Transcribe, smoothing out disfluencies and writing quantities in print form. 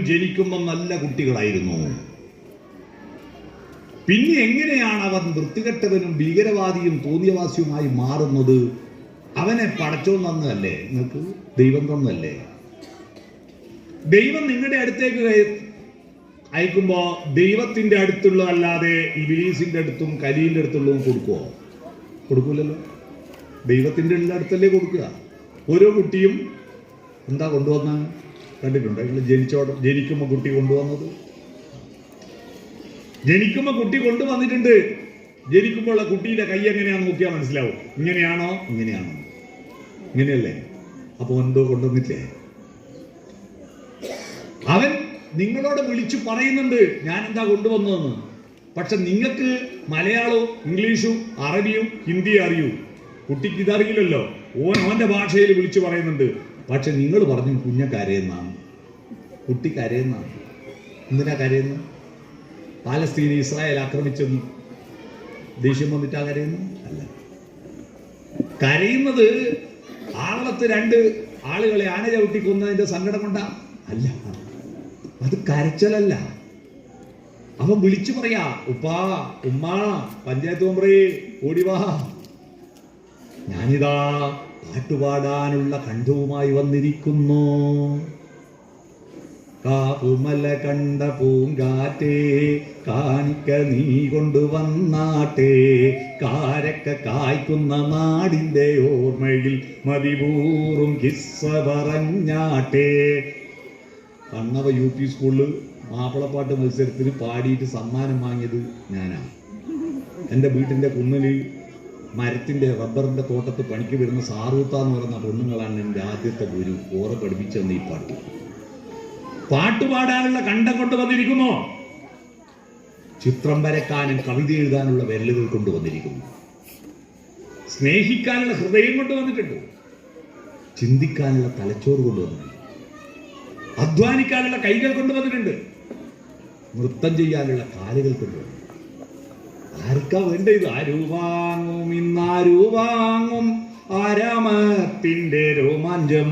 ജനിക്കുമ്പോൾ നല്ല കുട്ടികളായിരുന്നു. പിന്നെ എങ്ങനെയാണ് അവൻ വൃത്തികെട്ടവനും ഭീകരവാദിയും തോന്നിയവാസിയുമായി മാറുന്നത്? അവനെ പടച്ചോൻ തന്നതല്ലേ നിങ്ങൾക്ക്? ദൈവം തന്നതല്ലേ? ദൈവം നിങ്ങളുടെ അടുത്തേക്ക് അയക്കുമ്പോ ദൈവത്തിന്റെ അടുത്തുള്ളതല്ലാതെ ഇബ്ലീസിന്റെ അടുത്തും കലീലിന്റെ അടുത്തുള്ളതും കൊടുക്കുവോ? കൊടുക്കൂലല്ലോ. ദൈവത്തിന്റെ അടുത്തല്ലേ കൊടുക്കുക. ഓരോ കുട്ടിയും എന്താ കൊണ്ടുവന്ന കണ്ടിട്ടുണ്ടോ? ജനിക്കുമ്പോ കുട്ടി കൊണ്ടുവന്നത്, ജനിക്കുമ്പോ കുട്ടി കൊണ്ടുവന്നിട്ടുണ്ട്. ജനിക്കുമ്പോൾ കുട്ടിയുടെ കൈ എങ്ങനെയാന്ന് നോക്കിയാൽ മനസ്സിലാവും. ഇങ്ങനെയാണോ ഇങ്ങനെയാണോ? ഇങ്ങനെയല്ലേ? അപ്പൊ എന്തോ കൊണ്ടുവന്നില്ലേ? അവൻ നിങ്ങളോട് വിളിച്ചു പറയുന്നുണ്ട് ഞാൻ എന്താ കൊണ്ടുവന്നതെന്ന്. പക്ഷെ നിങ്ങൾക്ക് മലയാളവും ഇംഗ്ലീഷും അറബിയും ഹിന്ദിയും അറിയൂ. കുട്ടിക്ക് ഇതറിയില്ലല്ലോ. ഓന്റെ ഭാഷയിൽ വിളിച്ചു പറയുന്നുണ്ട്. പക്ഷെ നിങ്ങൾ പറഞ്ഞു കുഞ്ഞ കരയുന്നാണ്, കുട്ടി കരയുന്നാണ്. എന്തിനാ കരയുന്നത്? പാലസ്തീനെ ഇസ്രായേൽ ആക്രമിച്ചെന്ന് ദേഷ്യം വന്നിട്ടാ കരയുന്നു? അല്ല. കരയുന്നത് ആളത്ത് 2 ആളുകളെ ആന ചവിട്ടി കൊന്നതിന്റെ സങ്കടം കൊണ്ടാ? അല്ല. അത് കരച്ചലല്ല. അവൻ വിളിച്ചു പറയാ, ഉപ്പാ ഉമ്മ പഞ്ചായത്ത് മെമ്പറേ ഓടിവാ, ഞാനിതാ പാട്ടുപാടാനുള്ള കണ്ഠവുമായി വന്നിരിക്കുന്നു. കാവുമല കണ്ട പൂങ്കാറ്റേ കാണിക്ക നീ കൊണ്ടുവന്നാട്ടെ, കാരക്ക കായ്ക്കുന്ന നാടിന്റെ ഓർമ്മയിൽ മതിപൂറും കിസ്സ പറഞ്ഞാട്ടെ. കണ്ണവ UP സ്കൂളിൽ മാപ്പിളപ്പാട്ട് മത്സരത്തിന് പാടിയിട്ട് സമ്മാനം വാങ്ങിയത് ഞാനാണ്. എൻ്റെ വീട്ടിൻ്റെ കുന്നിൽ മരത്തിൻ്റെ റബ്ബറിൻ്റെ തോട്ടത്ത് പണിക്ക് വരുന്ന സാറൂത്ത എന്ന് പറയുന്ന പെണ്ണുങ്ങളാണ് എൻ്റെ ആദ്യത്തെ ഗുരു. ഓറെ പഠിപ്പിച്ചെന്ന് ഈ പാട്ട്. പാട്ടുപാടാനുള്ള കണ്ടം കൊണ്ടുവന്നിരിക്കുന്നു. ചിത്രം വരക്കാനും കവിത എഴുതാനുള്ള വിരലുകൾ കൊണ്ടുവന്നിരിക്കുന്നു. സ്നേഹിക്കാനുള്ള ഹൃദയം കൊണ്ടുവന്നിട്ടുണ്ട്. ചിന്തിക്കാനുള്ള തലച്ചോറ് കൊണ്ടുവന്നിട്ടുണ്ട്. അധ്വാനിക്കാനുള്ള കൈകൾ കൊണ്ടുവന്നിട്ടുണ്ട്. നൃത്തം ചെയ്യാനുള്ള കാലുകൾ കൊണ്ടുവന്നു. ആർക്കാ വേണ്ട ഇത്? ആരു വാങ്ങും ഇന്നാരു വാങ്ങും ആരാമത്തിന്റെ രോമാഞ്ചം.